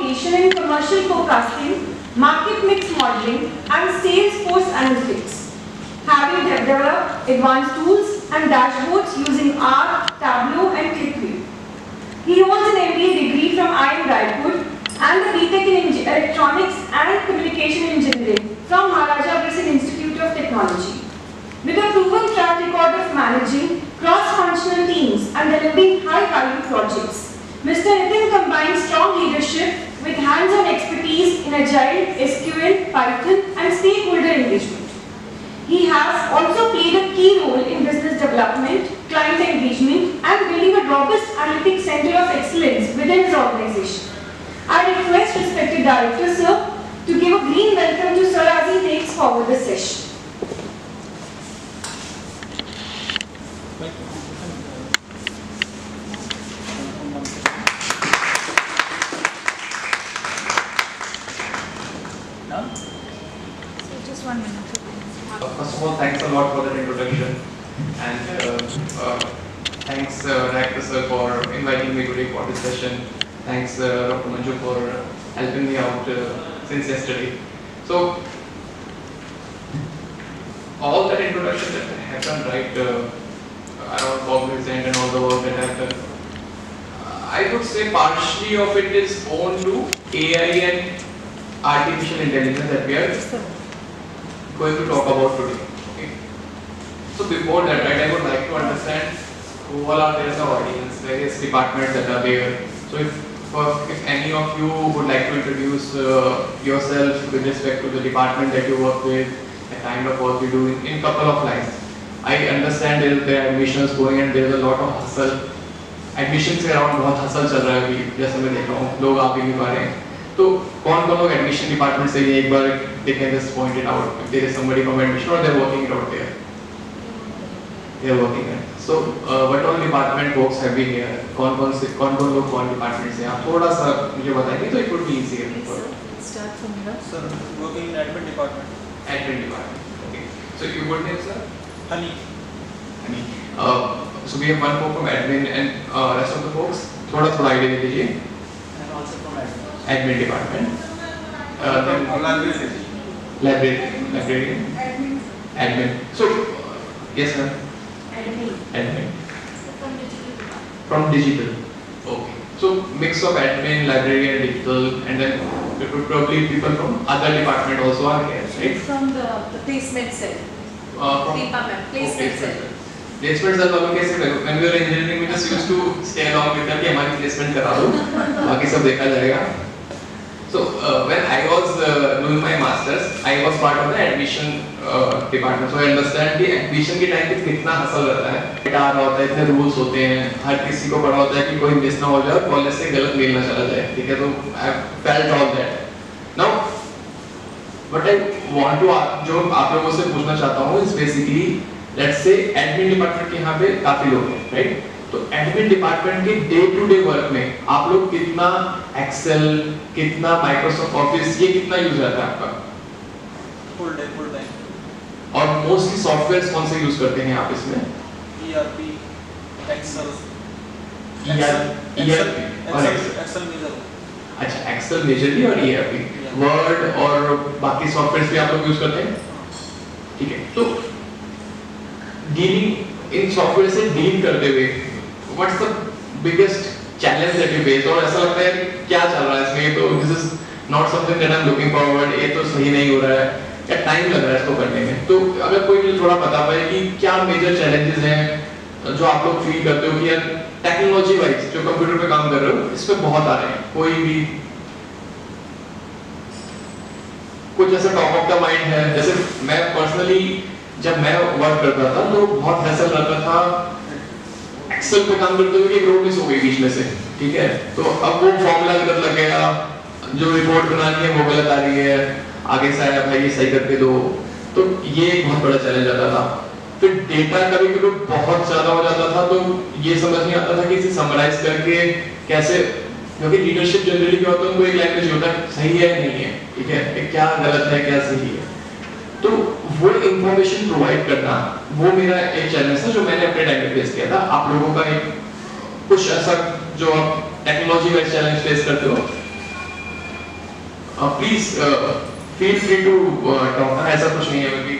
foundation in commercial forecasting, market mix modeling, and sales force analytics, having developed advanced tools and dashboards using R, Tableau, and ClickView. He holds an MBA degree from IIM Raipur and a BTech in Electronics and Communication Engineering from Maharaja Agrawal Institute of Technology. With a proven track record of managing cross-functional teams and delivering high-value projects, Mr. Nitin combines strong leadership with hands-on expertise in Agile, SQL, Python, and stakeholder engagement. He has also played a key role in business development, client engagement, and building a robust analytics center of excellence within his organization. I request respected Director, sir, to give a green welcome to Sir as he takes forward the session. First of all, thanks a lot for that introduction, and thanks Director sir for inviting me today for this session. Thanks Dr. Manju for helping me out since yesterday. So all that introduction that happened right around Cognizant and all the work that I've done, I would say partially of it is owed to AI and artificial intelligence that we are going to talk about today. Okay. So before that, right, I would like to understand who all are there in the audience, various departments that are there. So if any of you would like to introduce yourself with respect to the department that you work with, the kind of work you do in couple of lines. I understand there are admissions going and there is a lot of hustle. Admissions के around बहुत hustle चल रहा है अभी, जैसे मैं देख रहा हूँ, लोग आ भी नहीं पा रहे हैं. तो कौन लोग एडमिशन डिपार्टमेंट से ये एक बार they can just point it out if there is somebody from admission or they're working it out there. They're working it. So what all department folks have been here? कौन लोग कौन department से? आप थोड़ा सा मुझे बताएंगे तो it would be easier. Start from here. Sir, working in admin department. Admin department. Okay. So your good name, sir? Honey. Honey. So we have one folk from admin and rest of the folks. थोड़ा idea दे दीजिए. And also from admin. Admin department. Librarian. Admin. So yes, sir. Admin. From digital. Okay. So mix of admin, librarian, and digital, and then it would probably people from other department also are here, right? From the placement cell. Department, placement cell. Placement cell वालों कैसे when we were engineering we just used to stay along with them कि हमारी placement करा दो, बाकी सब देखा जाएगा. So when I was doing my masters, I was part of the admission department. So I understand कि admission के time पे कितना हसल रहता है. डेटा आ रहा होता है, इतने rules होते हैं, हर किसी को पता होता है कि कोई मिस ना हो जाए और कॉलेज से गलत मेल ना चला जाए. ठीक है, तो I felt all that. Now, what I want to जो आप लोगों से पूछना चाहता हूँ is basically, let's say admin department के यहाँ पे काफी लोग हैं, right? तो एडमिन डिपार्टमेंट के डे टू डे वर्क में आप लोग कितना एक्सेल, कितना माइक्रोसॉफ्ट ऑफिस, ये कितना यूज रहता है आपका? Full time. और मोस्टली सॉफ्टवेयर्स कौन से यूज करते हैं आप इसमें? ERP, Excel. ERP और Excel major. अच्छा, एक्सेल मेजरली और ERP, वर्ड और बाकी सॉफ्टवेयर्स भी आप लोग यूज करते हैं. ठीक है, तो डीलिंग इन सॉफ्टवेयर से डील करते हुए what's the biggest challenge that you face? और ऐसा लगता है क्या चल रहा है इसमें, तो this is not something that I am looking forward, ये तो सही नहीं हो रहा है, क्या टाइम लग रहा है इसको करने में? तो अगर कोई मुझे थोड़ा बता पाए कि क्या मेजर चैलेंजेस हैं जो आप लोग फील करते हो कि यार टेक्नोलॉजी वाइज जो कंप्यूटर पे काम कर रहे हो इस पे बहुत आ रहे हैं, कोई भी कुछ ऐसा टॉप ऑफ द माइंड है? जैसे मैं पर्सनली जब मैं वर्क करता था तो बहुत हैसल रहता था एक्सेल पे काम करते हुए, एक रो मिस हो गई बीच में से. ठीक है, तो अब वो फॉर्मूला गलत लग गया, जो रिपोर्ट बनानी है वो गलत आ रही है, आगे से आया भाई ये सही करके दो. तो ये एक बहुत बड़ा चैलेंज आता था. फिर डेटा कभी कभी बहुत ज्यादा हो जाता था तो ये समझ नहीं आता था कि इसे समराइज करके कैसे, क्योंकि लीडरशिप जनरली क्या होता है उनको एक लैंग्वेज होता है सही है नहीं है. ठीक है, क्या गलत है क्या सही है, तो वो इंफॉर्मेशन प्रोवाइड करना वो मेरा एक चैलेंज था जो मैंने अपने टाइम पे फेस किया था. आप लोगों का एक कुछ ऐसा जो आप टेक्नोलॉजी वाइज चैलेंज फेस करते हो? Please feel free to talk, ऐसा कुछ नहीं है क्योंकि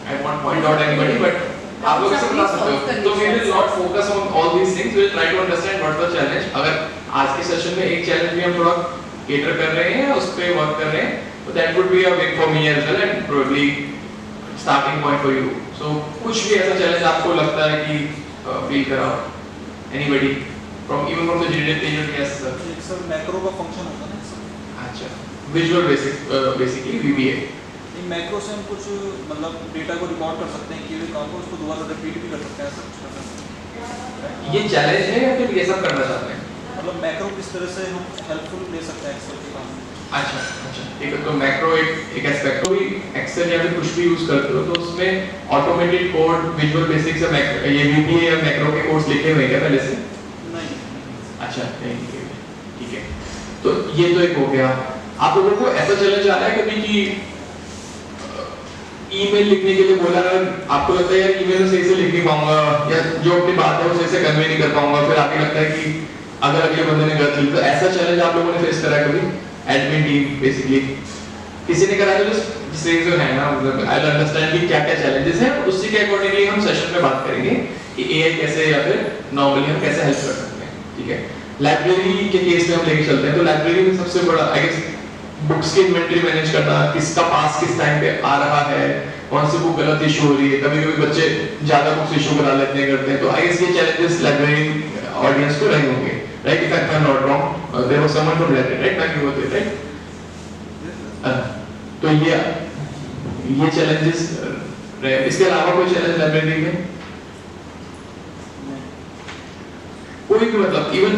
I won't point out anybody, but आप लोग इसे बता सकते हो। तो we will not focus on all these things, we will try to understand what the challenge. अगर आज के सेशन में एक चैलेंज भी हम थोड़ा केटर कर रहे हैं, उस पे वर्क कर रहे हैं, तो that would be a big for me as well and probably starting point for you. So कुछ भी ऐसा चैलेंज आपको लगता है कि फील कराओ, anybody from even from the GDD? Yes sir. एक सर मैक्रो का फंक्शन होता है ना सर। अच्छा, विजुअल बेसिक बेसिकली वीबीए। इन मैक्रो से हम कुछ मतलब डेटा को रिकॉर्ड कर सकते हैं, किए हुए काम को उसको दोबारा रिपीट भी कर सकते हैं, ऐसा कुछ कर सकते हैं। ये चैलेंज है या फिर ये सब करना चाहते हैं? मतलब मैक्रो किस तरह से हम हेल्पफुल ले सकते हैं एक्सेल के काम में। अच्छा अच्छा, ठीक है। तो मैक्रो एक एस्पेक्ट भी एक्सेल या फिर कुछ भी यूज करते हो तो उसमें ऑटोमेटेड कोड, विजुअल बेसिक्स या ये वीबीए या मैक्रो के कोड्स लिखे हुए हैं क्या पहले से? नहीं। अच्छा नहीं, ठीक है। तो ये तो एक हो गया। आप लोगों को ऐसा चैलेंज आ रहा है कभी कि ईमेल लिखने के लिए बोला, आपको लगता है यार ईमेल में सही से लिख नहीं पाऊंगा या जो अपनी बात है वो सही से कन्वे नहीं कर पाऊंगा, फिर आगे लगता है कि अगर अगले बंदे ने गलत लिख दिया, ऐसा चैलेंज आप लोगों ने फेस करा है कभी? एडमिन टीम बेसिकली किसी ने करा, तो जिससे जो है ना मतलब आई विल अंडरस्टैंड कि क्या क्या चैलेंजेस हैं, उसी के अकॉर्डिंगली हम सेशन में बात करेंगे कि एआई कैसे या फिर नॉर्मली हम कैसे हेल्प कर सकते हैं, ठीक है। लाइब्रेरी के केस में हम लेके चलते हैं। तो लाइब्रेरी में सबसे बड़ा आई गेस बुक्स की इन्वेंटरी मैनेज करना, किसका पास किस टाइम पे आ रहा है, कौन सी बुक गलत इशू हो रही है, कभी-कभी बच्चे ज्यादा बुक्स इशू करा लेते हैं करते हैं। तो आई गेस ये चैलेंजेस लाइब्रेरी ऑडियंस को रहे होंगे, right? If I am not wrong, there was someone from library, right? मैं यू वर राइट? तो ये चैलेंजेस रहे। इसके अलावा कोई चैलेंज लाइब्रेरी में? कोई भी मतलब इवन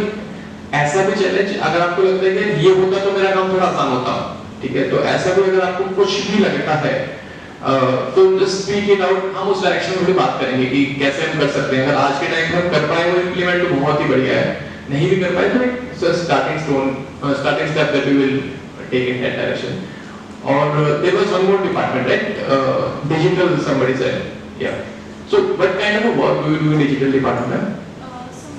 ऐसा भी चैलेंज अगर आपको लगता है कि ये होता तो मेरा काम थोड़ा आसान होता, ठीक है, तो ऐसा भी अगर आपको कुछ भी लगता है तो जस्ट स्पीक इट आउट। हम उस डायरेक्शन में थोड़ी बात करेंगे कि कैसे हम कर सकते हैं। अगर आज के टाइम में हम कर पाए वो इंप्लीमेंट तो बहुत ही बढ़िया है, नहीं भी कर पाए तो एक starting step that we will take in that direction. और there was one more department, right? Digital somebody said, yeah. So what kind of a work do you do in digital department? So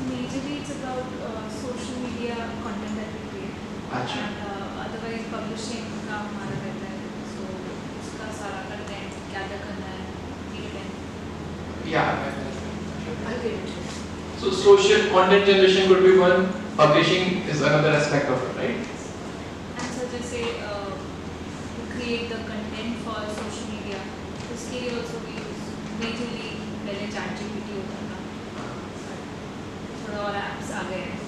majorly it's about social media content that we create. अच्छा। And otherwise publishing का हमारा रहता है, so उसका सारा content क्या क्या करना है, content. Yeah. I'll give it to you. So social content generation could be one, publishing is another aspect of it, right? And so जैसे to create the content for social media, उसके लिए also we use majorly पहले ChatGPT होता था, थोड़ा और apps आ गए हैं.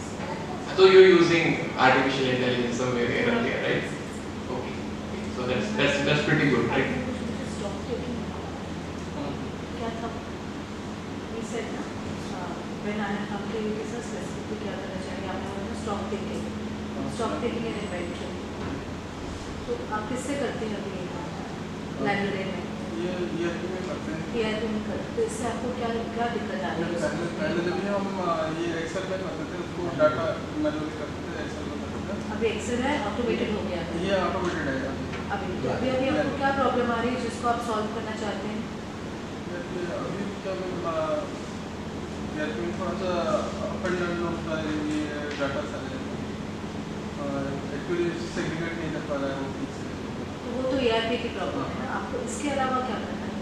So you're using artificial intelligence somewhere here and there, right? Okay. So that's pretty good, right? Stop taking क्या था? We said ना, when I have to use a specific क्या करना चाहिए, आपने बोला stop taking and inventory. तो आप किससे करते हैं अभी लाइब्रेरी में? ये में करते हैं। ERP में करते हैं। तो इससे आपको क्या दिक्कत आ रही है? पहले जब भी हम ये एक्सेल में करते थे उसको डाटा मैनुअली करते थे, एक्सेल में करते थे। अभी एक्सेल है, ऑटोमेटेड हो गया है। ये ऑटोमेटेड है अभी आपको क्या प्रॉब्लम आ रही है जिसको आप सॉल्व करना चाहते हैं? अभी जब में थोड़ा सा अप एंड डाउन होता है ये डाटा सारे एक्चुअली सेग्रीगेट नहीं कर पा रहा है वो ठीक से। तो वो तो ERP की प्रॉब्लम है ना, आपको इसके अलावा क्या करना है?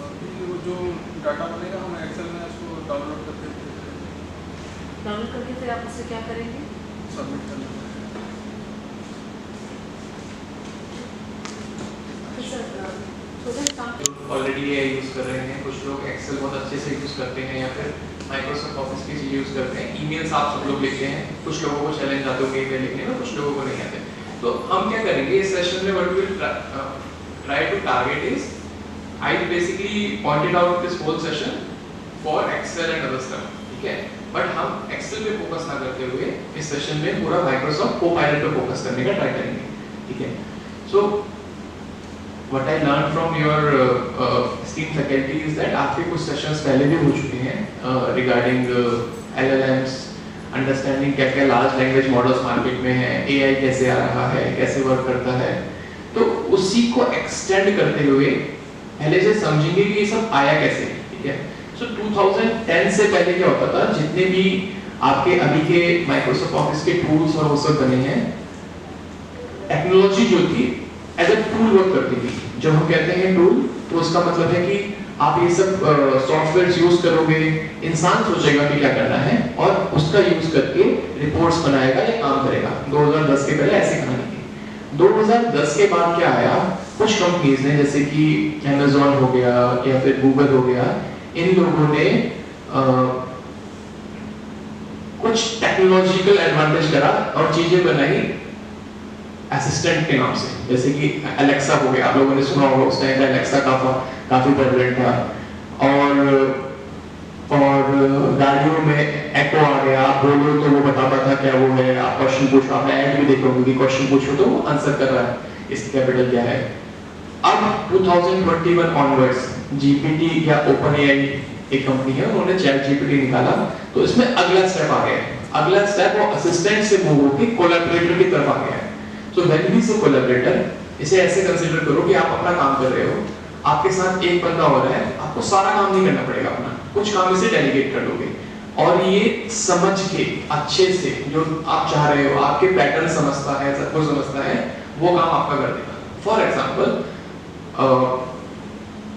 अभी वो जो डाटा बनेगा हम एक्सेल में उसको डाउनलोड करके फिर आप उससे क्या करेंगे? सबमिट करना है। ऑलरेडी ये यूज कर रहे हैं, कुछ लोग एक्सेल बहुत अच्छे से यूज करते हैं या फिर माइक्रोसॉफ्ट ऑफिस की चीज़ यूज करते हैं। ईमेल्स आप सब लोग लिखते हैं, कुछ लोगों को चैलेंज आते होंगे ईमेल लिखने में, कुछ लोगों को नहीं आते। तो हम क्या करेंगे इस सेशन में, what we will try to target is, I basically pointed out this whole session for Excel and other stuff, ठीक है। बट हम एक्सेल पे फोकस ना करते हुए इस सेशन में पूरा माइक्रोसॉफ्ट कोपायलट पे फोकस करने का ट्राई करेंगे, ठीक है। सो what I learned from your esteemed faculty is that आपके कुछ सेशंस पहले भी हो चुके हैं regarding LLMs, अंडरस्टैंडिंग क्या क्या लार्ज लैंग्वेज मॉडल्स मार्केट में है, AI कैसे आ रहा है, कैसे वर्क करता है। तो उसी को एक्सटेंड करते हुए पहले से समझेंगे कि ये सब आया कैसे, ठीक है। सो 2010 से पहले क्या होता था, जितने भी आपके अभी के माइक्रोसॉफ्ट ऑफिस के टूल्स और वो सब बने हैं, टेक्नोलॉजी जो थी एज अ टूल वर्क करती थी। जब हम कहते हैं टूल तो उसका मतलब है कि आप ये सब सॉफ्टवेयर यूज करोगे, इंसान सोचेगा कि क्या करना है और उसका यूज करके रिपोर्ट्स बनाएगा या काम करेगा। 2010 के पहले ऐसी कहानी थी। 2010 के बाद क्या आया, कुछ कंपनीज ने जैसे कि Amazon हो गया या फिर Google हो गया, इन लोगों ने कुछ टेक्नोलॉजिकल एडवांटेज करा और चीजें बनाई असिस्टेंट के नाम से, जैसे कि अलेक्सा हो गया। आप लोगों ने सुना होगा उस टाइम पे अलेक्सा काफी प्रेवलेंट था। और गाड़ियों में एको आ गया, आप बोलो तो वो बताता था क्या वो है। आप क्वेश्चन पूछो, आपने ऐड भी देखा होगा कि क्वेश्चन पूछो तो वो आंसर कर रहा है, इसकी कैपिटल क्या है। अब 2021 ऑनवर्ड्स जीपीटी या ओपनएआई एक कंपनी है, उन्होंने चैट जीपीटी निकाला, तो इसमें अगला स्टेप आ गया है। अगला स्टेप वो असिस्टेंट से मूव होकर कोलैबोरेटर की तरफ आ गया है। तो व्हेन वी से कोलैबोरेटर, इसे ऐसे कंसीडर करो कि आप अपना काम कर रहे हो, आपके साथ एक बंदा हो रहा है, आपको सारा काम नहीं करना पड़ेगा अपना, कुछ काम इसे डेलीगेट कर दोगे और ये समझ के अच्छे से जो आप चाह रहे हो, आपके पैटर्न समझता है, सब कुछ समझता है, वो काम आपका कर देगा। फॉर एग्जांपल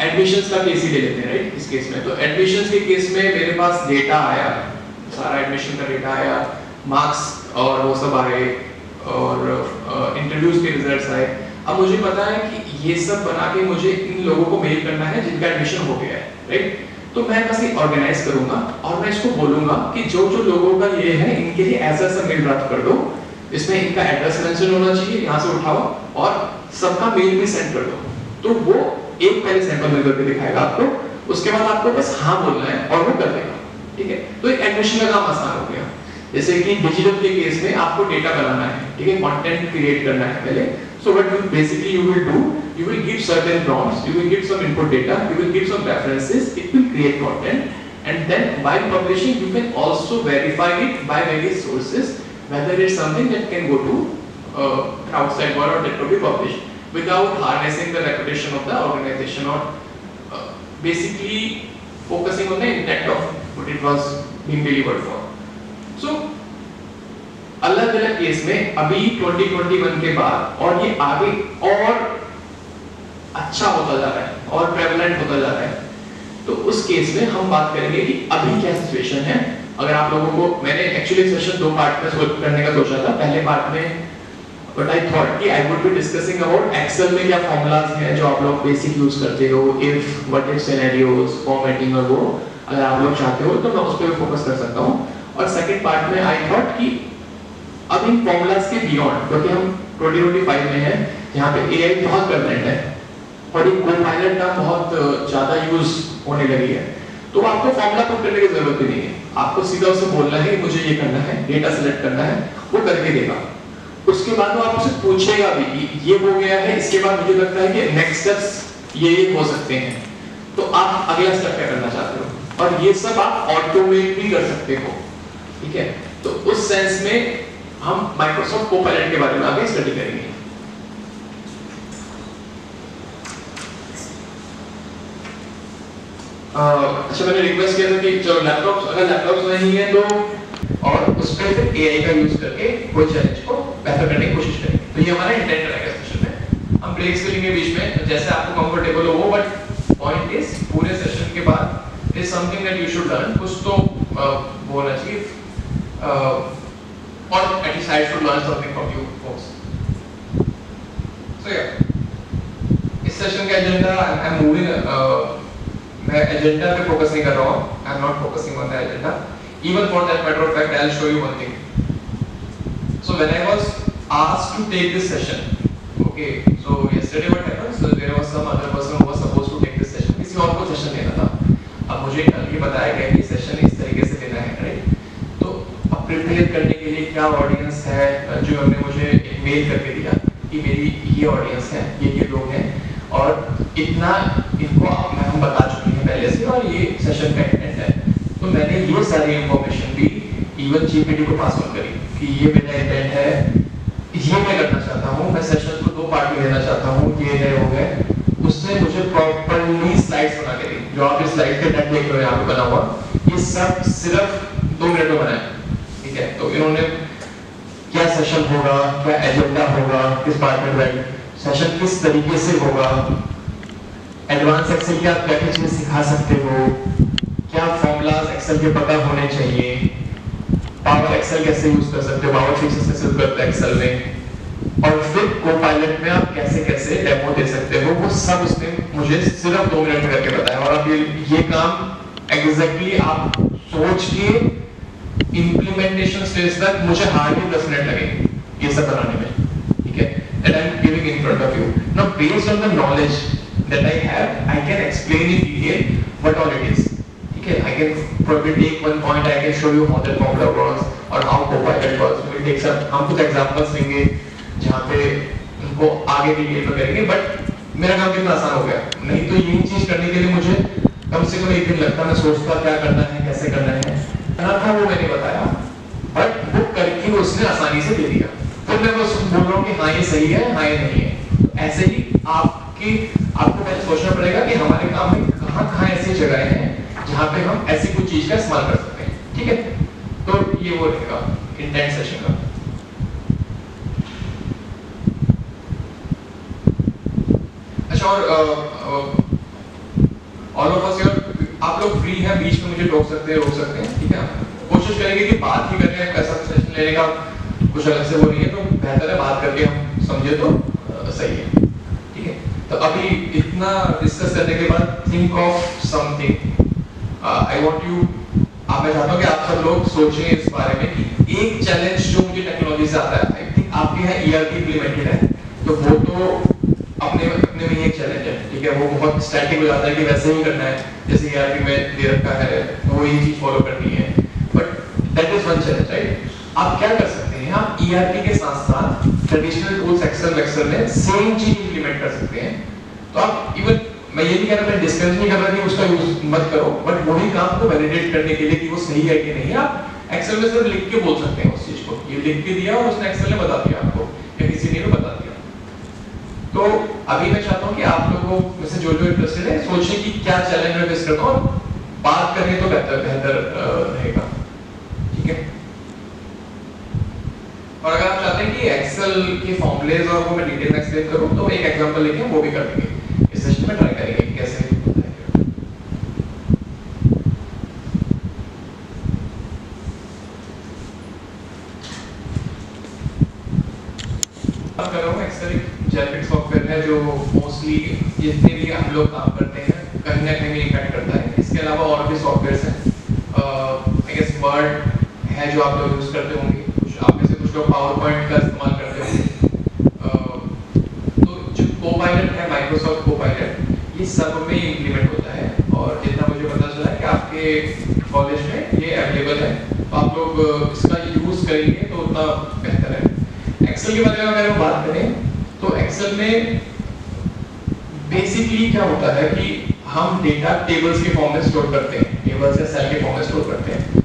एडमिशंस का केस ही ले लेते हैं, राइट। इस केस में तो एडमिशंस के केस में मेरे पास डेटा आया, सारा एडमिशन का डेटा आया, मार्क्स और वो सब आए और इंटरव्यूज के रिजल्ट्स आए। अब मुझे पता है कि ये सब बना के मुझे इन लोगों को मेल करना है जिनका एडमिशन हो गया है, राइट। तो मैं बस ये ऑर्गेनाइज करूंगा और मैं इसको बोलूंगा कि जो जो लोगों का ये है इनके लिए ऐसा ऐसा मेल ड्राफ्ट कर दो, इसमें इनका एड्रेस मेंशन होना चाहिए, यहाँ से उठाओ और सबका मेल भी सेंड कर दो। तो वो एक पहले सैंपल में करके दिखाएगा आपको, उसके बाद आपको बस हाँ बोलना है और वो कर देगा, ठीक है। तो एक एडमिशन का काम आसान हो गया। जैसे कि डिजिटल के केस में आपको डेटा बनाना है, ठीक है, कंटेंट क्रिएट करना है पहले। So what you will do, you will give certain prompts, you will give some input data, you will give some references, it will create content, and then while publishing you can also verify it by various sources whether it's something that can go to an outside world or that could be published without harnessing the reputation of the organization or basically focusing on the intent of what it was being delivered for. So अलग अलग case में अभी 2021 के बाद और ये आगे और अच्छा होता जा रहा है और प्रेवलेंट होता जा रहा है। तो उस केस में हम बात करेंगे कि अभी क्या सिचुएशन है। अगर आप लोगों को, मैंने एक्चुअली सेशन दो पार्ट में करने का सोचा था। पहले पार्ट में बट आई थॉट कि I would be discussing about Excel में क्या फॉर्मूलाज हैं जो आप लोग बेसिक यूज करते हो, if, what if scenarios, formatting और वो अगर आप लोग चाहते हो तो मैं उस पर फोकस कर सकता हूँ। और सेकंड पार्ट में आई थॉट कि अब इन फॉर्मूलाज के बियॉन्ड, क्योंकि हम 2025 में हैं जहाँ पे एआई बहुत प्रेवलेंट है और एक कोपायलट का बहुत ज्यादा यूज होने लगी है, तो आपको फॉर्मूला पुट करने की जरूरत ही नहीं है। आपको सीधा उससे बोलना है कि मुझे ये करना है, डेटा सेलेक्ट करना है, वो करके देगा। उसके बाद वो आपसे पूछेगा भी कि ये हो गया है, इसके बाद मुझे लगता है कि नेक्स्ट स्टेप्स ये हो सकते हैं, तो आप अगला स्टेप क्या करना चाहते हो, और ये सब आप ऑटोमेट भी कर सकते हो, ठीक है। तो उस सेंस में हम माइक्रोसॉफ्ट कोपायलट के बारे में आगे स्टडी करेंगे। अच्छा, मैंने रिक्वेस्ट किया था कि चलो लैपटॉप्स, अगर लैपटॉप्स नहीं है तो और उस पर फिर एआई का यूज करके कोई चैलेंज को बेहतर करने की कोशिश करें। तो ये हमारा इंटेंट रहेगा सेशन में। हम ब्रेक्स करेंगे बीच में जैसे आपको कंफर्टेबल हो वो, बट पॉइंट इज पूरे सेशन के बाद is something that you should learn. कुछ तो बोलना चाहिए or at least I should learn something from you folks. So yeah, इस सेशन का एजेंडा I'm moving, मैं एजेंडा पे फोकस नहीं कर रहा हूँ, I'm not focusing on the agenda. Even for that matter of fact, I'll show you one thing. So when I was asked to take this session, okay, so yesterday what happened? So there was some other person who was supposed to take this session. किसी और को session लेना था। अब मुझे कल ये बताया गया कि सेशन इस तरीके से लेना है, राइट? प्रिपेयर करने के लिए क्या ऑडियंस है, जो हमने मुझे एक मेल करके दिया कि मेरी ये ऑडियंस है, ये लोग हैं और इतना इनको हम बता चुके हैं पहले से और ये सेशन का इंटेंट है। तो मैंने ये सारी इंफॉर्मेशन भी इवन जीपीटी को पास ऑन करी कि ये मेरा इंटेंट है, ये मैं करना चाहता हूँ, मैं सेशन को दो पार्ट में लेना चाहता हूँ, ये है हो गए। उसने मुझे प्रॉपर्ली स्लाइड्स बना के दी, जो आप इस स्लाइड के नेट देख रहे हो यहाँ पे बना हुआ, ये सब सिर्फ 2 मिनट में बनाया, ठीक है। तो इन्होंने क्या सेशन होगा, क्या एजेंडा होगा, किस पार्ट में राइट सेशन किस तरीके से होगा, एडवांस एक्सेल क्या क्या चीजें सिखा सकते हो, क्या फॉर्मूलाज एक्सेल के पता होने चाहिए, पावर एक्सेल कैसे यूज कर सकते हो, पावर फीचर्स कैसे यूज करते हैं एक्सेल में, और फिर कोपायलट में आप कैसे कैसे डेमो दे सकते हो, वो सब उसने मुझे सिर्फ 2 मिनट में करके बताया। और अब ये काम एग्जैक्टली आप सोच के इंप्लीमेंटेशन स्टेज तक मुझे हार्डली 10 मिनट लगे ये सब बनाने में, ठीक है, that I'm giving in front of you. Now based on the knowledge that I have, I can explain in detail what all it is. Okay, I can probably take one point, I can show you how the formula works or how Copilot works. We'll take some, हम कुछ examples लेंगे जहाँ पे उनको आगे detail में करेंगे, but मेरा काम कितना आसान हो गया। नहीं तो यही चीज करने के लिए मुझे कम से कम 1 दिन लगता, मैं सोचता क्या करना है, कैसे करना है, था वो मैंने बताया, बट वो करके उसने आसानी से दे दिया। तो मैं बस बोल रहा हूँ कि हाँ ये सही है, हाँ ये नहीं है। तो ऐसे ही आपको पहले सोचना पड़ेगा कि हमारे काम में कहाँ ऐसी जगह हैं जहाँ पे हम ऐसी कुछ चीज का इस्तेमाल कर सकते हैं, ठीक है। तो ये वो रहेगा इंटेंट सेशन का। अच्छा, और ऑल ऑफ अस आप लोग फ्री हैं, बीच में मुझे रोक सकते हैं, ठीक है। कोशिश करेंगे कि बात ही करने ऐसा सेशन लेने का कुछ अलग से वो नहीं है, तो बेहतर है बात करके हम समझे तो सही है, ठीक है। तो अभी इतना डिस्कस करने के बाद think of something. I want you, मैं चाहता हूँ कि आप सब लोग सोचें इस बारे में कि एक चैलेंज जो मुझे टेक्नोलॉजी से आता है, आई थिंक आपके यहाँ ERP इम्प्लीमेंटेड है, तो वो तो अपने में ही एक चैलेंज है, ठीक है। वो बहुत स्टैटिक हो जाता है कि वैसे ही करना है जैसे ERP में दे रखा है, वो यही चीज फॉलो करनी है, but that is one challenge, right. आप क्या कर सकते हैं, आप ERP के साथ साथ ट्रेडिशनल टूल्स एक्सेल में सेम चीज इंप्लीमेंट कर सकते हैं। तो आप इवन, मैं ये नहीं कह रहा, मैं डिस्कस नहीं कर रहा कि उसका यूज मत करो, बट वही काम को वैलिडेट करने के लिए कि वो सही है कि नहीं, आप एक्सेल में सिर्फ लिख के बोल सकते हैं उस चीज को। ये लिख के दिया और उसने एक्सेल ने बता दिया आपको, या किसी ने बता दिया। तो अभी मैं चाहता हूँ कि आप लोगों में से जो इंटरेस्टेड है सोचें कि क्या चैलेंज मैं फेस करता हूँ, और बात करें तो बेहतर रहेगा, ठीक है। और अगर आप चाहते हैं कि एक्सेल के फॉर्मूलेज और वो मैं डिटेल में एक्सप्लेन करूं, तो एक एग्जांपल लेके वो भी कर देंगे इस सेशन में, ट्राई करेंगे कि कैसे होता है। बात कर रहा हूँ एक्सेल एक जेनेरिक सॉफ्टवेयर है जो मोस्टली जितने भी हम लोग काम करते हैं कहीं ना कहीं इम्पैक्ट करता है। इसके अलावा और भी सॉफ्टवेयर्स हैं, आई गेस वर्ड है जो आप लोग यूज करते होंगे, आप में से कुछ लोग पावर पॉइंट का इस्तेमाल करते होंगे। तो जो कोपायलट है, माइक्रोसॉफ्ट कोपायलट, ये सब में इम्प्लीमेंट होता है, और जितना मुझे पता चला है कि आपके कॉलेज में ये अवेलेबल है, तो आप लोग इसका यूज करेंगे तो उतना बेहतर है। एक्सेल के बारे में अगर हम बात करें तो एक्सेल में बेसिकली क्या होता है कि हम डेटा टेबल्स के फॉर्म में स्टोर करते हैं, टेबल्स या सेल के फॉर्म में स्टोर करते हैं।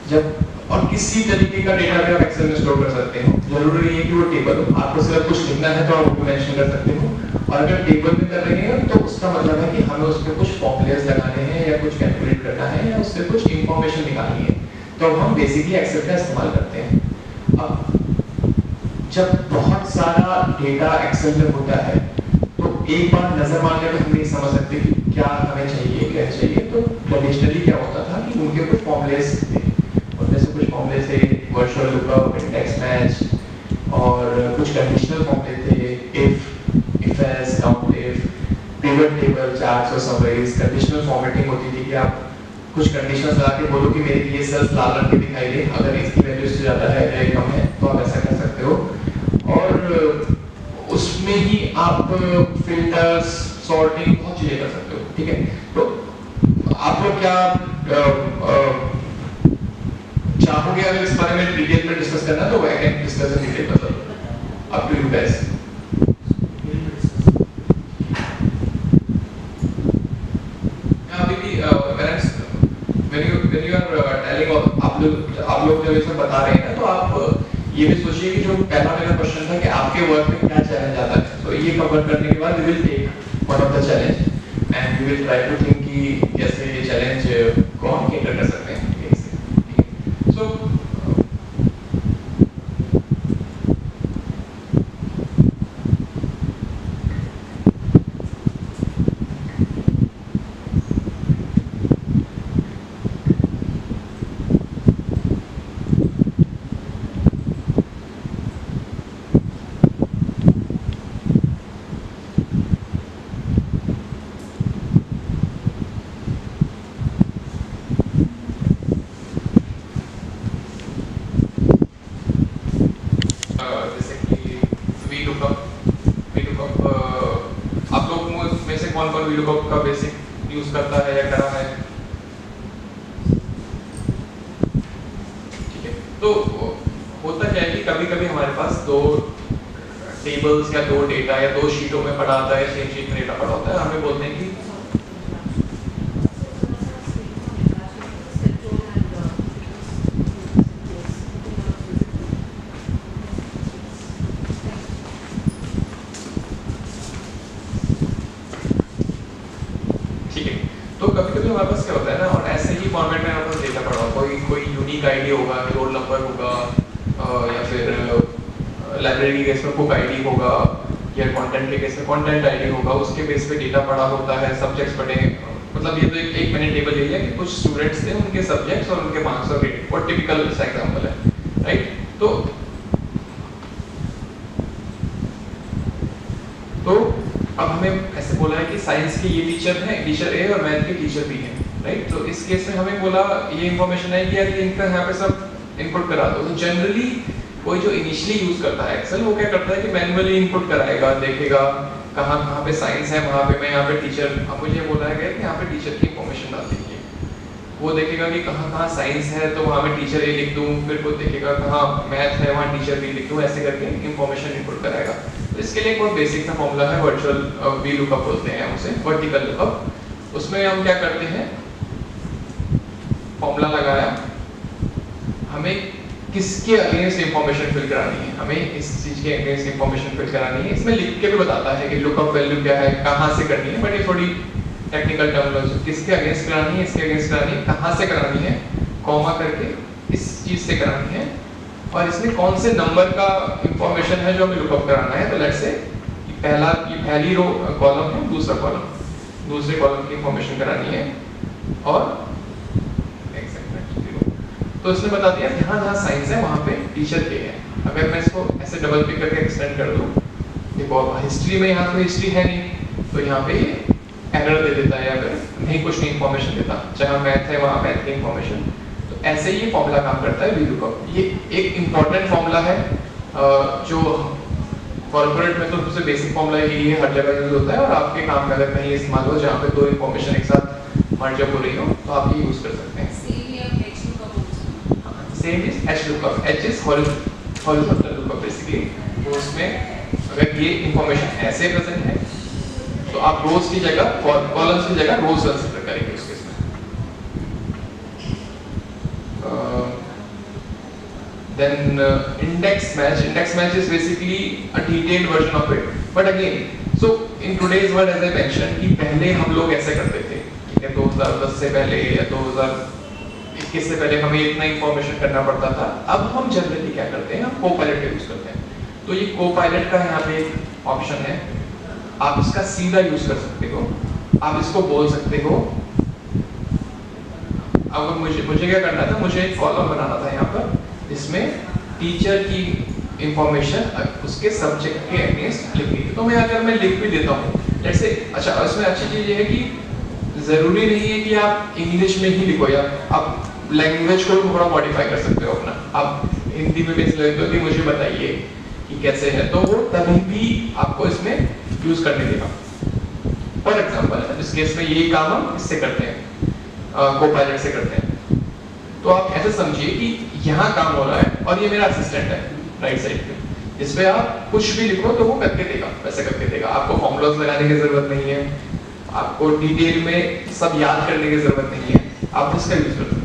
जब और किसी तरीके का डेटा भी आप एक्सेल में स्टोर कर सकते हो, जरूरी नहीं है कि वो टेबल हो, आपको सिर्फ कुछ लिखना है तो आप वो मेंशन कर सकते हो। और अगर टेबल में कर रहे हैं तो उसका मतलब है कि हमें उसमें कुछ फॉर्मूलेस लगाने हैं या कुछ कैलकुलेट करना है या उससे कुछ इंफॉर्मेशन निकालनी है, तो हम बेसिकली एक्सेल का इस्तेमाल करते हैं। अब जब बहुत सारा डेटा एक्सेल में होता है तो एक बार नजर मारने पर हम नहीं समझ सकते कि क्या हमें चाहिए, क्या चाहिए। तो ट्रेडिशनली क्या होता था कि उनके कुछ फॉर्मूलेस थे, उनमें से कुछ फॉर्मूले थे वर्चुअल लुकअप, इंडेक्स मैच, और कुछ कंडीशनल फॉर्मूले थे, if else, count if, pivot table, charts और समरीज। कंडीशनल फॉर्मेटिंग होती थी कि आप कुछ कंडीशंस लगा के बोलो कि मेरे ये सेल्स लाल रंग के दिखाई दे, अगर इसकी वैल्यू इससे ज्यादा है या कम है तो आप ऐसा कर सकते हो। और उसमें ही आप फिल्टर्स, सॉर्टिंग, बहुत चीजें कर सकते हो, ठीक है। तो आप लोग क्या चाहोगे अगर इस बारे में डिटेल में डिस्कस करना, तो I can discuss in detail, मतलब अप टू यू गाइस। अभी भी when you are telling, आप लोग जब इसमें बता रहे हैं तो आप ये भी सोचिए कि जो पहला मेरा क्वेश्चन था कि आपके वर्क में क्या चैलेंज आता है, तो ये कवर करने के बाद we will take one of the challenge and we will try to think कि कैसे ये चैलेंज को हम कैटर कर सकते हैं। So तो होता क्या है कि कभी कभी हमारे पास दो टेबल्स या दो डेटा या दो शीटों में पड़ा आता है, सेम शीट में डेटा पड़ा होता है, हमें बोलते हैं कि ठीक है। तो कभी कभी हमारे पास क्या होता है ना, और ऐसे ही फॉर्मेट में हमारे पास डेटा पड़ा होगा, कोई यूनिक आईडी होगा, रोल नंबर होगा, या फिर लाइब्रेरी के केस में बुक आईडी होगा, या कंटेंट के केस में कंटेंट आईडी होगा, उसके बेस पे डेटा पड़ा होता है, सब्जेक्ट्स पढ़े, मतलब ये तो एक मैंने टेबल ले लिया कि कुछ स्टूडेंट्स थे, उनके सब्जेक्ट्स और उनके मार्क्स और ग्रेड, और टिपिकल सा एग्जांपल है, राइट। तो अब हमें ऐसे बोला है कि साइंस के ये टीचर हैं, टीचर ए, और मैथ के टीचर बी हैं, राइट। तो इस केस में हमें बोला ये इंफॉर्मेशन है कि यार इनका यहाँ पे सब इनपुट करा दो। तो जनरली कोई जो इनिशियली यूज करता है एक्सेल, वो क्या करता है कि मैन्युअली इनपुट कराएगा, देखेगा कहाँ कहाँ पे साइंस है, वहाँ पे मैं यहाँ पे टीचर, अब मुझे बोला गया कि यहाँ पे टीचर की इंफॉर्मेशन डाल दीजिए, वो देखेगा कि कहाँ कहाँ साइंस है तो वहाँ पे टीचर ए लिख दूँ, फिर वो देखेगा कहाँ मैथ है वहाँ टीचर बी लिख दूँ, ऐसे करके इंफॉर्मेशन इनपुट कराएगा। तो इसके लिए एक बहुत बेसिक सा फॉर्मूला है, वर्चुअल वी लुकअप बोलते हैं उसे, वर्टिकल लुकअप। उसमें हम क्या करते हैं, फॉर्मूला लगाया, हमें किसके अगेंस्ट इंफॉर्मेशन फिल करानी है, हमें इस चीज के अगेंस्ट इंफॉर्मेशन फिल करानी है। इसमें लिख के भी बताता है कि लुकअप वैल्यू क्या है, कहाँ से करनी है, बट ये थोड़ी टेक्निकल टर्मिनोलॉजी, किसके अगेंस्ट करानी है, इसके अगेंस्ट करानी है, कहाँ से करानी है, कॉमा करके इस चीज से करानी है, और इसमें कौन से नंबर का इंफॉर्मेशन है जो हमें लुकअप कराना है। तो लेट्स से पहली रो कॉलम है, दूसरे कॉलम की इंफॉर्मेशन करानी है, और तो इसने बता दिया जहाँ जहाँ साइंस है वहाँ पे टीचर के है। अगर मैं इसको ऐसे डबल क्लिक करके एक्सटेंड कर दूँ, देखो अब हिस्ट्री में यहाँ पे हिस्ट्री है नहीं, तो यहाँ पे ये एरर दे देता है, या फिर नहीं कुछ नहीं इंफॉर्मेशन देता, जहाँ मैथ है वहाँ मैथ की इंफॉर्मेशन। तो ऐसे ही फॉर्मूला काम करता है VLOOKUP। ये एक इम्पॉर्टेंट फॉर्मूला है, जो कॉर्पोरेट में तो सबसे बेसिक फॉर्मूला यही है, हर जगह यूज होता है, और आपके काम में अगर कहीं इस्तेमाल हो जहाँ पे दो इंफॉर्मेशन एक साथ मर्ज अप हो रही हो, तो आप ये यूज कर सकते हैं। Same is HLOOKUP, H is horizontal lookup basically. तो उसमें अगर ये इंफॉर्मेशन ऐसे प्रेजेंट है, तो आप रोज की जगह कॉलम्स की जगह रोज कंसीडर करेंगे उसके इसमें। Then index match is basically a detailed version of it, but again, so in today's world, as I mentioned, कि पहले हम लोग ऐसे करते थे, ठीक है, 2010 से पहले या 2021 से पहले हमें इतना इंफॉर्मेशन करना पड़ता था। अब हम जनरली क्या करते हैं, हम कोपायलट का यूज करते हैं। तो ये कोपायलट का यहाँ पे एक ऑप्शन है, आप इसका सीधा यूज कर सकते हो, आप इसको बोल सकते हो। अब मुझे क्या करना था, मुझे एक कॉलम बनाना था यहाँ पर, जिसमें टीचर की इंफॉर्मेशन उसके सब्जेक्ट के अगेंस्ट लिखनी थी। तो मैं अगर मैं लिख भी देता हूँ, जैसे अच्छा, इसमें अच्छी चीज ये है कि जरूरी नहीं है कि आप इंग्लिश में ही लिखो, या आप लैंग्वेज को थोड़ा मॉडिफाई कर सकते हो अपना। आप हिंदी में भी लिख सकते हो कि मुझे बताइए कि कैसे है, तो वो तभी भी आपको इसमें यूज करने देगा। फॉर एग्जाम्पल इस केस में यही काम हम इससे करते हैं, कोपायलट से करते हैं। तो आप ऐसे समझिए कि यहाँ काम हो रहा है और ये मेरा असिस्टेंट है राइट साइड पे, इस पे आप कुछ भी लिखो तो वो करके देगा, वैसे करके देगा। आपको फॉर्मूलाज लगाने की जरूरत नहीं है, आपको डिटेल में सब याद करने की जरूरत नहीं है, आप इसका यूज कर सकते हो।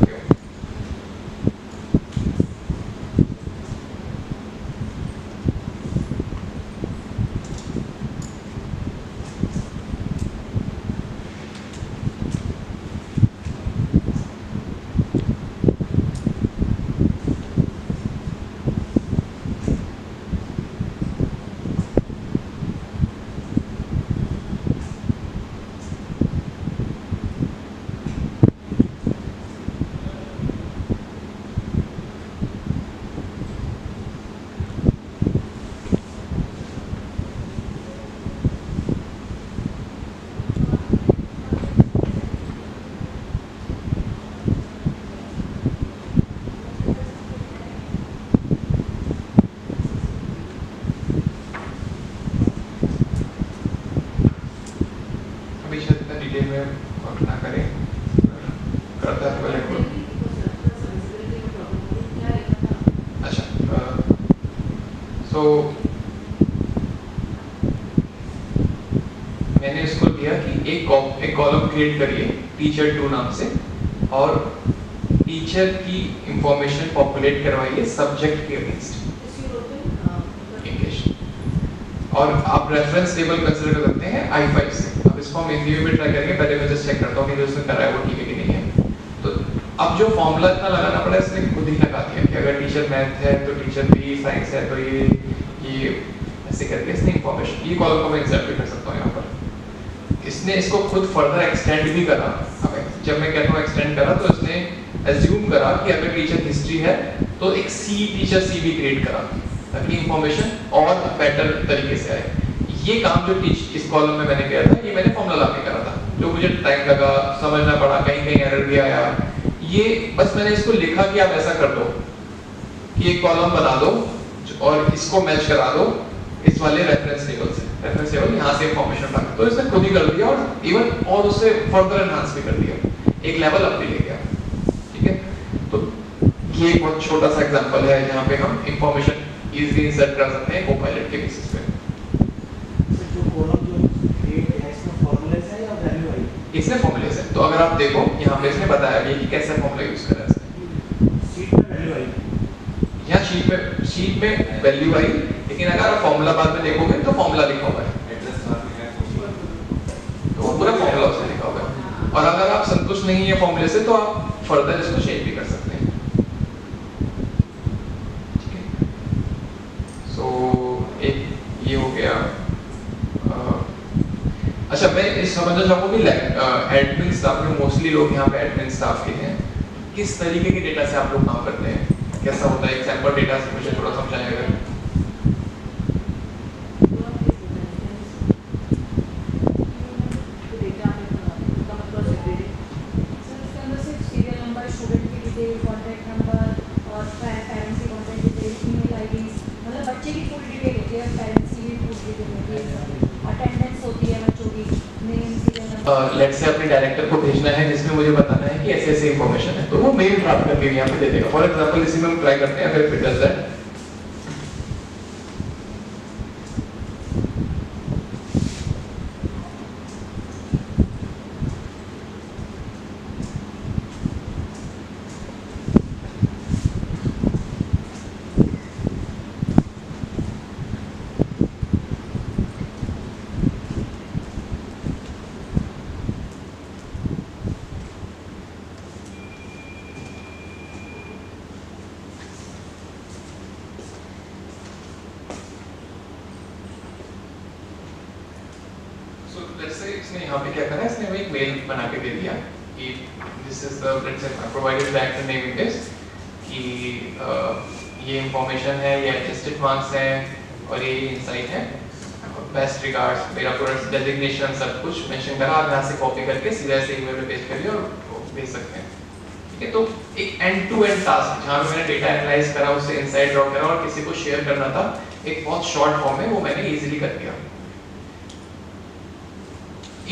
तो मैंने इसको दिया कि एक कॉलम क्रिएट करिए टीचर 2 नाम से और टीचर की इंफॉर्मेशन पॉपुलेट करवाइए सब्जेक्ट के अगेंस्ट इंग्लिश। और आप रेफरेंस टेबल कंसीडर कर सकते हैं I5 से। अब इसको हम हिंदी में ट्राई करेंगे, पहले मैं जस्ट चेक करता हूँ कि जो उसने करा है वो ठीक है कि नहीं है। तो अब जो फॉर्मूला इतना लगाना पड़ा इसने खुद ही लगा दिया कि अगर टीचर मैथ है तो टीचर भी साइंस है, तो ये ऐसे करके इसने इंफॉर्मेशन, ये कॉलम को मैं इंसर्ट भी कर सकता हूँ यहाँ पर। इसने इसको खुद फर्दर एक्सटेंड भी करा। अब जब मैं कहता हूँ एक्सटेंड करा तो इसने एज्यूम करा कि अगर टीचर हिस्ट्री है तो एक टीचर सी भी क्रिएट करा ताकि इंफॉर्मेशन और बेटर तरीके से आए। ये काम जो इस कॉलम में मैंने किया था ये मैंने फॉर्मूला ला के करा था, जो मुझे टाइम लगा, समझना पड़ा, कहीं कहीं एरर भी आया। ये बस मैंने इसको लिखा कि आप ऐसा कर दो कि एक कॉलम बना दो और इसको मैच करा दो इस वाले रेफरेंस टेबल से। रेफरेंस टेबल यहाँ से इंफॉर्मेशन डाल, तो इसने खुद ही कर दिया और इवन और उससे फर्दर एनहांस भी कर दिया, एक लेवल अप भी ले गया। ठीक है, तो ये एक बहुत छोटा सा एग्जांपल है जहाँ पे हम इंफॉर्मेशन इजीली इंसर्ट कर सकते हैं कोपायलट के बेसिस पे। इसने फॉर्मूले से, तो अगर आप देखो यहाँ पे इसने बताया भी कि कैसे फॉर्मूला यूज करा है शीट में वैल्यू आई, यहाँ शीट में वैल्यू आई, लेकिन अगर आप फॉर्मूला बाद में देखोगे तो फॉर्मूला लिखा हुआ है, तो वो पूरा फॉर्मूला उसने लिखा हुआ है। और अगर आप संतुष्ट नहीं है फॉर्मूले से तो आप फर्दर इसको चेंज भी कर सकते हैं। ठीक है, सो एक ये हो गया। अच्छा, मैं इस समझना चाहूँगा कि एडमिन स्टाफ में मोस्टली लोग यहाँ पे एडमिन स्टाफ के हैं, किस तरीके के डेटा से आप लोग काम करते हैं, कैसा होता है? एक सैंपल डेटा से मुझे थोड़ा समझाएं अगर। लेट्स से अपने डायरेक्टर को भेजना है जिसमें मुझे बताना है कि ऐसे ऐसे इंफॉर्मेशन है, तो वो मेल ड्राफ्ट करके यहाँ पे दे देगा। फॉर एग्जांपल इसी में हम ट्राई करते हैं, अगर फिट डज दैट। इसने यहाँ पे क्या करा है, इसने वो एक मेल बना के दे दिया कि this is the let's say provided director name in this, कि ये इंफॉर्मेशन है, ये एडजस्टेड मार्क्स है और ये इनसाइट है, बेस्ट रिगार्ड्स, मेरा प्रोडक्ट डेजिग्नेशन सब कुछ मेंशन करा। आप यहाँ से कॉपी करके सीधा से ईमेल में पेस्ट करिए और भेज सकते हैं। ठीक है, तो एक एंड टू एंड टास्क जहाँ पे मैंने डेटा एनालाइज करा, उससे इनसाइट ड्रॉ करा और किसी को शेयर करना था एक बहुत शॉर्ट फॉर्म में, वो मैंने इजीली कर दिया।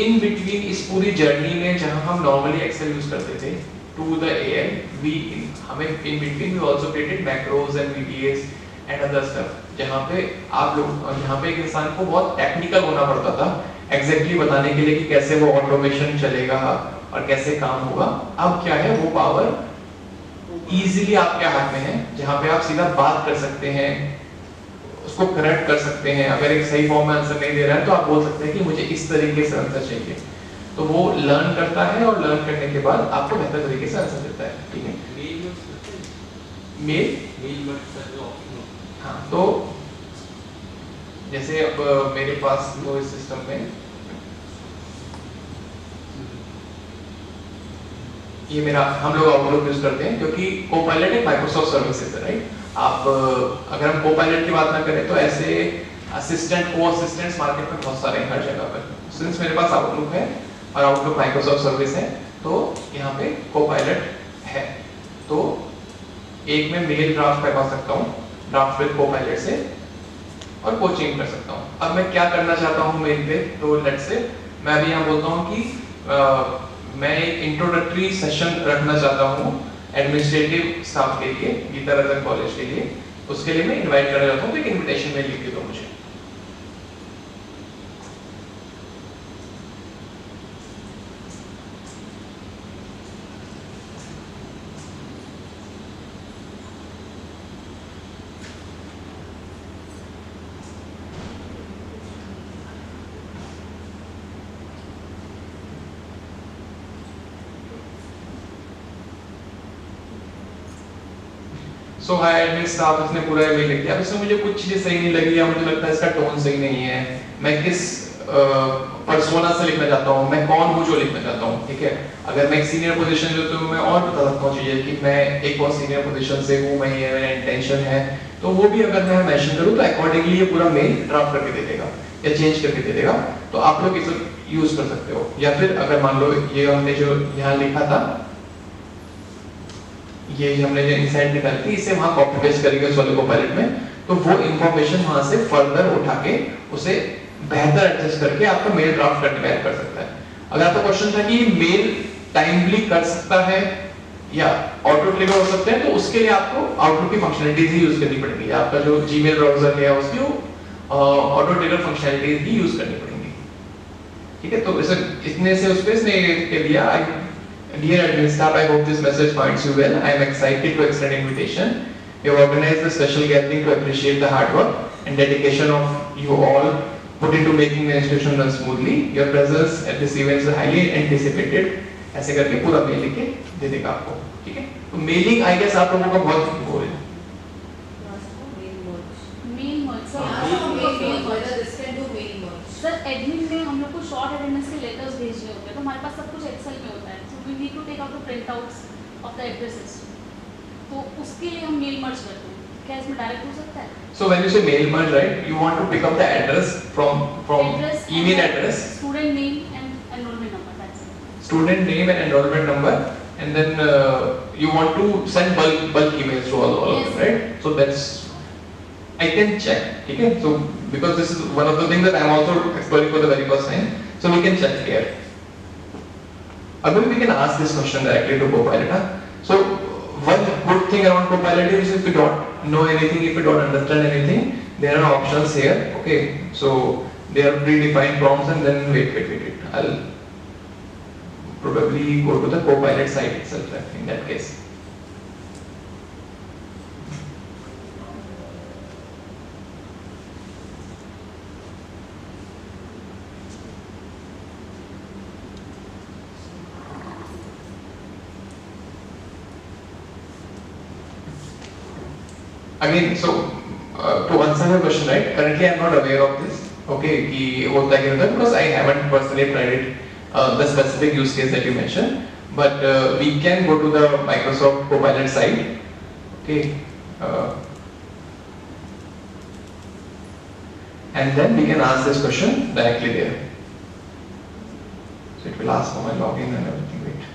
इन बिटवीन इस पूरी जर्नी में जहां हम नॉर्मली एक्सेल यूज करते थे टू द एएल, हमें in between we also created macros and VDS and other stuff, जहां पे आप लोग यहाँ पे एक इंसान को बहुत टेक्निकल होना पड़ता था एग्जैक्टली बताने के लिए कि कैसे वो ऑटोमेशन चलेगा और कैसे काम होगा। अब क्या है, वो पावर इजीली आपके हाथ में है, जहां पे आप सीधा बात कर सकते हैं, उसको करेक्ट कर सकते हैं। अगर एक सही फॉर्म में आंसर नहीं दे रहा है तो आप बोल सकते हैं कि मुझे इस तरीके से आंसर चाहिए, तो वो लर्न करता है और लर्न करने के बाद आपको बेहतर तरीके से आंसर देता है। ठीक है, मेल हाँ, तो जैसे अब मेरे पास तो इस सिस्टम में ये मेरा, हम लोग आउटलुक यूज करते हैं क्योंकि कोपायलट एक माइक्रोसॉफ्ट सर्विसेज है, राइट। आप अगर हम कोपायलट की बात ना करें तो ऐसे असिस्टेंट, को असिस्टेंट्स मार्केट में बहुत सारे हैं हर जगह पर। सिंस मेरे पास आउटलुक है और आउटलुक माइक्रोसॉफ्ट सर्विस है, तो यहाँ पे कोपायलट है, तो एक में मेल ड्राफ्ट करवा सकता हूँ, ड्राफ्ट विद कोपायलट से, और कोचिंग कर सकता हूँ। अब मैं क्या करना चाहता हूँ मेल पे, तो लेट्स से मैं अभी यहाँ बोलता हूँ कि मैं एक इंट्रोडक्टरी सेशन रखना चाहता हूँ एडमिनिस्ट्रेटिव स्टाफ के लिए, गीता रतन कॉलेज के लिए, उसके लिए मैं इनवाइट करना चाहता हूँ, तो एक इनविटेशन मेल लिख के दो मुझे। सो हाय एडमिन स्टाफ, इसने पूरा ईमेल लिख दिया। अब इसमें मुझे कुछ चीजें सही नहीं लगी, या मुझे लगता है इसका टोन सही नहीं है, मैं किस पर्सोना से लिखना चाहता हूँ, मैं कौन हूँ जो लिखना चाहता हूँ, ठीक है। अगर मैं एक सीनियर पोजीशन जो, तो मैं और बता सकता हूँ चीजें कि मैं एक बहुत सीनियर पोजीशन से हूँ, मैं ये मेरा इंटेंशन है, तो वो भी अगर मैं मेंशन करूँ तो अकॉर्डिंगली ये पूरा मेल ड्राफ्ट करके दे देगा या चेंज करके दे देगा। तो आप लोग इसे यूज कर सकते हो। या फिर अगर मान लो ये हमने जो यहाँ लिखा था, ये हमने जो इनसाइड निकाली थी, इसे वहां कॉपी पेस्ट करेंगे उस वाले कोपायलट में, तो वो इंफॉर्मेशन वहां से फर्दर उठा के उसे बेहतर एडजस्ट करके आपका मेल ड्राफ्ट करने में हेल्प कर सकता है। अगर आपका क्वेश्चन था कि मेल टाइमली कर सकता है या ऑटो ट्रिगर हो सकते हैं, तो उसके लिए आपको आउटलुक की फंक्शनलिटीज ही यूज करनी पड़ेगी। आपका जो जीमेल ब्राउजर है उसकी ऑटो ट्रिगर फंक्शनलिटीज ही यूज करनी पड़ेंगी, ठीक है। तो इतने से उस पे इसने कह दिया, Dear admin staff, I hope this message finds you well. I am excited to extend invitation. We have organized a special gathering to appreciate the hard work and dedication of you all put into making the institution run smoothly. Your presence at this event is highly anticipated. ऐसे करके पूरा mail लिख के दे देगा आपको, ठीक है। तो मेलिंग आई गेस आप लोगों का बहुत वो है। सर एडमिन में हम लोग को शॉर्ट अटेंडेंस के लेटर्स भेजने होते हैं, तो हमारे पास सब कुछ एक्सेल में होता है, so we need to take out the print outs of the addresses, तो उसके लिए हम मेल मर्ज करते हैं। क्या इसमें डायरेक्ट हो सकता है? So when you say mail merge, right, you want to pick up the address from email address, student name and enrollment number, that's it. student name and enrollment number, and then you want to send bulk emails to all of them, right? So that's, I can check, okay? So because this is one of the things that I am also exploring for the very first time, so we can check here. Again, we can ask this question directly to Copilot. Huh? So one good thing around Copilot is if you don't know anything, if you don't understand anything, there are options here. Okay, so there are predefined prompts, and then wait. I'll probably go to the Copilot site itself in that case. Again, so to answer your question, right? Currently, I am not aware of this. Okay, कि होता है क्या, because I haven't personally tried it, the specific use case that you mentioned. But we can go to the Microsoft Copilot site. Okay, and then we can ask this question directly there. So it will ask for my login and everything. Wait.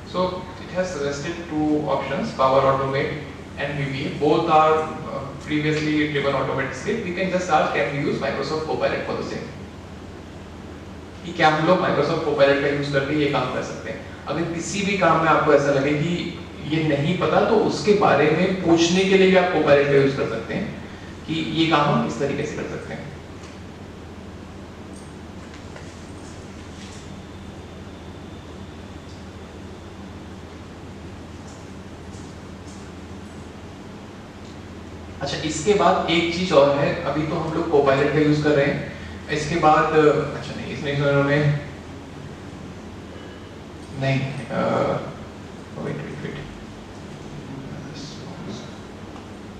So it has suggested two options, Power Automate and VBA. Both are previously driven automated script. We can just ask, can we use Microsoft Copilot for the same? कि क्या हम लोग Microsoft Copilot का use करके ये काम कर सकते हैं। अगर किसी भी काम में आपको ऐसा लगे कि ये नहीं पता, तो उसके बारे में पूछने के लिए भी आप कोपायलट का यूज कर सकते हैं कि ये काम हम किस तरीके से कर सकते हैं। अच्छा, इसके बाद एक चीज और है, अभी तो हम लोग कोपायलट का यूज कर रहे हैं, इसके बाद अच्छा नहीं, इसमें उन्होंने नहीं wait.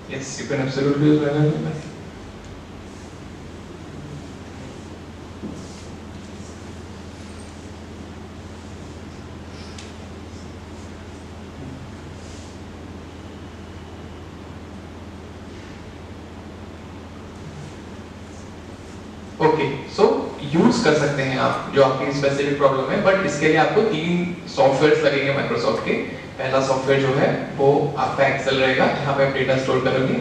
Yes, you can absolutely use Rhino. Okay, so use कर सकते हैं आप जो आपकी स्पेसिफिक प्रॉब्लम है, बट इसके लिए आपको 3 सॉफ्टवेयर्स लगेंगे माइक्रोसॉफ्ट के। पहला सॉफ्टवेयर जो है वो आपका एक्सेल रहेगा, जहाँ पे आप डेटा स्टोर करोगे,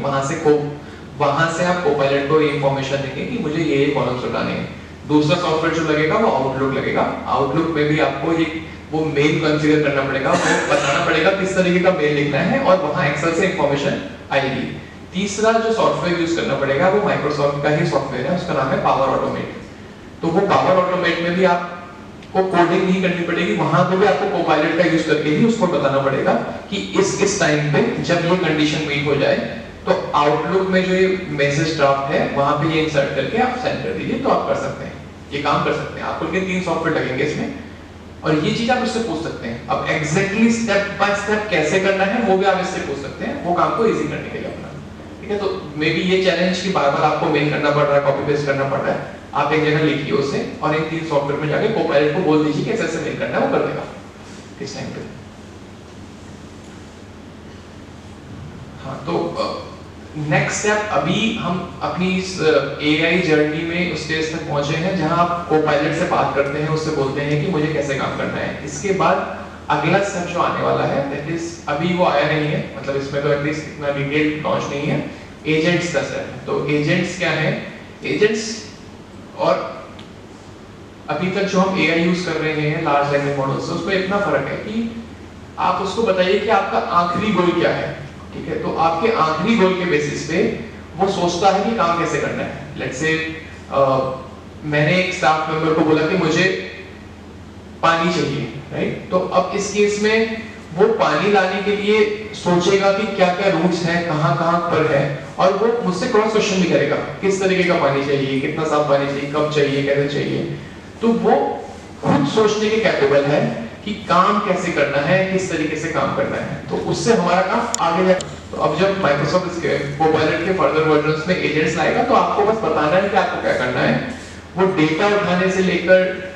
वहां से आप कोपायलट को ये इंफॉर्मेशन देंगे कि मुझे ये कॉलम्स उठाने हैं। दूसरा सॉफ्टवेयर जो लगेगा वो आउटलुक लगेगा। आउटलुक में भी आपको ये वो मेल कॉन्फ़िगर करना पड़ेगा, वो बताना पड़ेगा किस तरीके का मेल लिखना है, और वहां एक्सेल से इंफॉर्मेशन आएगी। तीसरा जो सॉफ्टवेयर यूज करना पड़ेगा वो माइक्रोसॉफ्ट का ही सॉफ्टवेयर है, उसका नाम है पावर ऑटोमेट। तो वो पावर ऑटोमेट में भी आपको कोडिंग नहीं करनी पड़ेगी, वहां पे भी आपको कोपायलट का यूज करके ही उसको बताना पड़ेगा कि इस टाइम पे जब ये कंडीशन मीट हो जाए तो आउटलुक में जो ये मैसेज ड्राफ्ट है वहां पे ये इंसर्ट करके आप सेंड कर दीजिए, तो आप कर सकते हैं, ये काम कर सकते हैं। आपको 3 सॉफ्टवेयर लगेंगे इसमें, और ये चीज आप इससे पूछ सकते हैं। अब एग्जैक्टली स्टेप बाय स्टेप कैसे करना है वो भी आप इससे पूछ सकते हैं, वो काम को इजी करने के लिए अपना, ठीक है। तो मे बी ये चैलेंज कि बार-बार आपको मेल करना पड़ रहा है, कॉपी पेस्ट करना पड़ रहा है, आप एक जगह लिखिए उसे और इन 3 सॉफ्टवेयर में जाके कोपायलट को बोल दीजिए कि ऐसे मेल करना है, वो कर देगा इस टाइम पे। हाँ, तो नेक्स्ट स्टेप, अभी हम अपनी इस एआई जर्नी में उस स्टेज तक पहुंचे हैं जहां आप कोपायलट से बात करते हैं, उससे बोलते हैं कि मुझे कैसे काम करना है। इसके बाद अगला स्टेप जो आने वाला है, दैट इज अभी वो आया नहीं है, मतलब इसमें तो एटलीस्ट इतना डिटेल लॉन्च नहीं है, एजेंट्स का स्टेप है। तो एजेंट्स क्या है? एजेंट्स, और अभी तक जो हम एआई यूज कर रहे हैं लार्ज लैंग्वेज मॉडल से, उसमें इतना फर्क है कि आप उसको बताइए कि आपका आखिरी गोल क्या है, ठीक है। तो आपके आखिरी गोल के बेसिस पे वो सोचता है कि काम कैसे करना है। लेट्स से मैंने एक स्टाफ मेंबर को बोला कि मुझे पानी चाहिए, राइट। तो अब इस केस में वो पानी लाने के लिए सोचेगा कि क्या क्या रूट्स हैं, कहाँ पर है, और वो मुझसे क्रॉस क्वेश्चन भी करेगा, किस तरीके का पानी चाहिए, कितना साफ पानी चाहिए, कब चाहिए, कैसे चाहिए। तो वो खुद सोचने के कैपेबल है कि काम कैसे करना है, किस तरीके से काम करना है। तो उससे हमारा काम आगे जाए। तो अब जब माइक्रोसॉफ्ट इसके कोपायलट के फर्दर वर्जन्स में एजेंट्स लाएगा, तो आपको बस बताना है कि आपको क्या करना है। वो डेटा उठाने से लेकर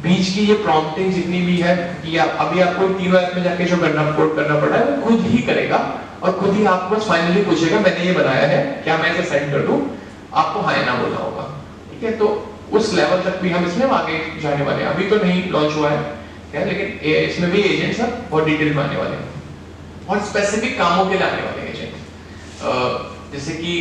बीच की ये प्रॉम्प्टिंग जितनी भी है, कि अभी आपको तीनों ऐप में जाके जो कोड करना पड़ा है वो खुद ही करेगा, और खुद ही आपको बस फाइनली पूछेगा मैंने ये बनाया है, क्या मैं इसे सेंड कर दूं, आपको हाँ या ना बोलना होगा, ठीक है। तो उस लेवल तक भी हम इसमें आगे जाने वाले हैं। अभी तो नहीं लॉन्च हुआ है, लेकिन इसमें भी एजेंट्स अब बहुत डिटेल में आने वाले हैं, और स्पेसिफिक कामों के लिए आने वाले हैं एजेंट। जैसे कि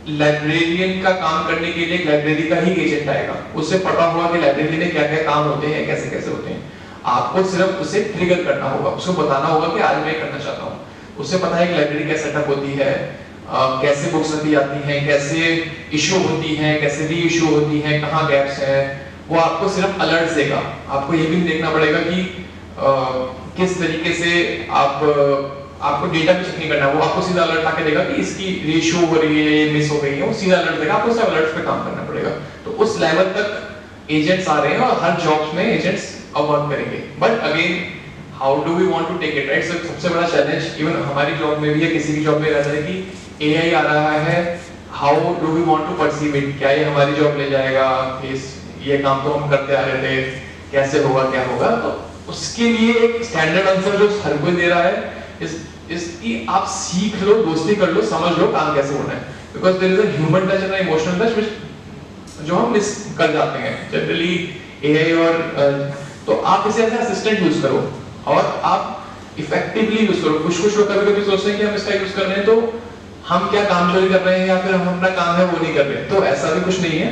लाइब्रेरियन का काम करने के लिए लाइब्रेरी का ही एजेंट आएगा, उससे पता होगा कि लाइब्रेरी में क्या क्या काम होते हैं, कैसे कैसे होते हैं। आपको सिर्फ उसे ट्रिगर करना होगा, उसको बताना होगा कि आज मैं करना चाहता हूँ। उससे पता है कि लाइब्रेरी कैसे सेटअप होती है, कैसे बुक्स रखी जाती हैं, कैसे इशू होती हैं, कैसे री इशू होती हैं, कहाँ गैप्स हैं। वो आपको सिर्फ अलर्ट देगा। आपको ये भी देखना पड़ेगा कि किस तरीके से आपको डेटा भी चेक नहीं करना, वो आपको सीधा अलर्ट आके देगा कि इसकी रेशियो हो रही है, ये मिस हो गई है, वो सीधा अलर्ट देगा, आपको सब अलर्ट्स पे काम करना पड़ेगा। तो उस लेवल तक एजेंट्स आ रहे हैं, और हर जॉब्स में एजेंट्स अब वर्क करेंगे। But again, how do we want to take it, right. So सबसे बड़ा चैलेंज इवन हमारी जॉब में भी है, किसी भी जॉब में रहता है कि एआई आ रहा है, how do we want to perceive it, क्या ये हमारी जॉब ले जाएगा, ये काम तो हम करते आ रहे थे, कैसे होगा, क्या होगा। तो उसके लिए एक स्टैंडर्ड आंसर जो हर कोई दे रहा है इसकी आप सीख लो, दोस्ती कर लो, समझ लो काम कैसे होना है। Because there is a human touch and emotional touch which जो हम मिस कर जाते हैं जनरली एआई। और तो आप इसे एज असिस्टेंट यूज करो, और आप इफेक्टिवली यूज करो। कुछ लोग कभी-कभी सोचते हैं कि हम इसका यूज कर रहे हैं तो हम क्या काम चोरी कर रहे हैं, या फिर हम अपना काम है वो नहीं कर रहे, तो ऐसा भी कुछ नहीं है।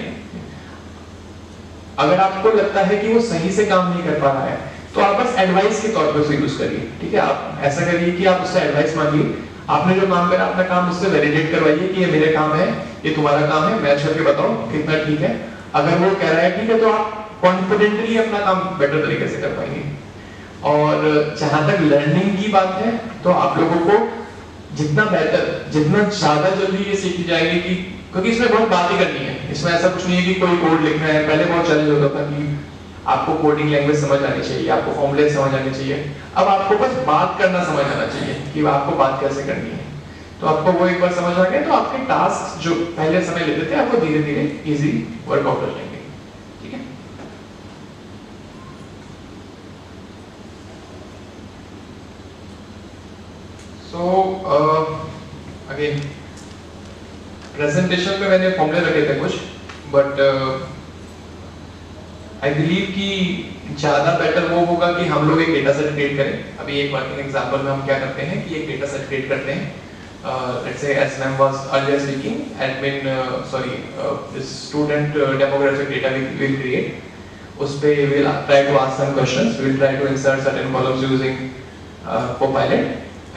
अगर आपको लगता है कि वो सही से काम नहीं कर पा रहा है तो आप बस एडवाइस के तौर पर उसे यूज करिए, ठीक है। आप ऐसा करिए कि आप उससे एडवाइस मांगिए, आपने जो काम करा अपना काम उससे वैलिडेट करवाइए कि ये मेरे काम है, ये तुम्हारा काम है, मैच करके बताओ कितना ठीक है। अगर वो कह रहा है ठीक है तो आप कॉन्फिडेंटली अपना काम बेटर तरीके से कर पाएंगे। और जहां तक लर्निंग की बात है तो आप लोगों को जितना बेहतर, जितना ज्यादा जल्दी ये सीख जाएंगे कि, क्योंकि इसमें बहुत बात ही करनी है, इसमें ऐसा कुछ नहीं है कि कोई कोड लिखना है। पहले बहुत चैलेंज होता था कि आपको कोडिंग लैंग्वेज समझ आनी चाहिए, आपको फॉर्मूले समझ आने चाहिए। अब आपको बस बात करना समझ आना चाहिए कि आपको बात कैसे करनी है। तो आपको वो एक बार समझ आ गया तो आपके टास्क जो पहले समय लेते थे आपको धीरे धीरे इजी वर्कआउट हो जाएंगे, ठीक है। सो अगेन प्रेजेंटेशन में मैंने फॉर्मूले रखे थे कुछ, बट आई बिलीव कि ज्यादा बेटर वो होगा कि हम लोग एक डेटा सेट क्रिएट करें। अभी एक वर्किंग एग्जांपल में हम क्या करते हैं कि एक डेटा सेट क्रिएट करते हैं। Let's say as ma'am was earlier speaking, admin this student demographic data we will create. उस पे we will try to ask some questions, we will try to insert certain columns using Copilot,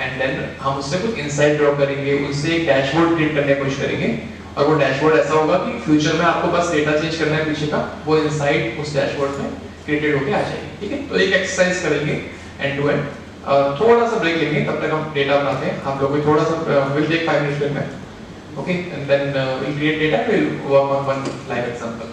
and then हम उससे कुछ insight draw करेंगे, उससे एक dashboard create करने की कोशिश करेंगे। और वो डैशबोर्ड ऐसा होगा कि फ्यूचर में आपको बस डेटा चेंज करना है पीछे का, वो इनसाइट उस डैशबोर्ड में क्रिएटेड होके आ जाएगी, ठीक है। तो एक एक्सरसाइज करेंगे एंड टू एंड। थोड़ा सा ब्रेक लेंगे, तब तक हम डेटा बनाते हैं। आप लोगों को थोड़ा सा विल टेक 5 मिनट्स में, okay, and then will create data, will work on one live example.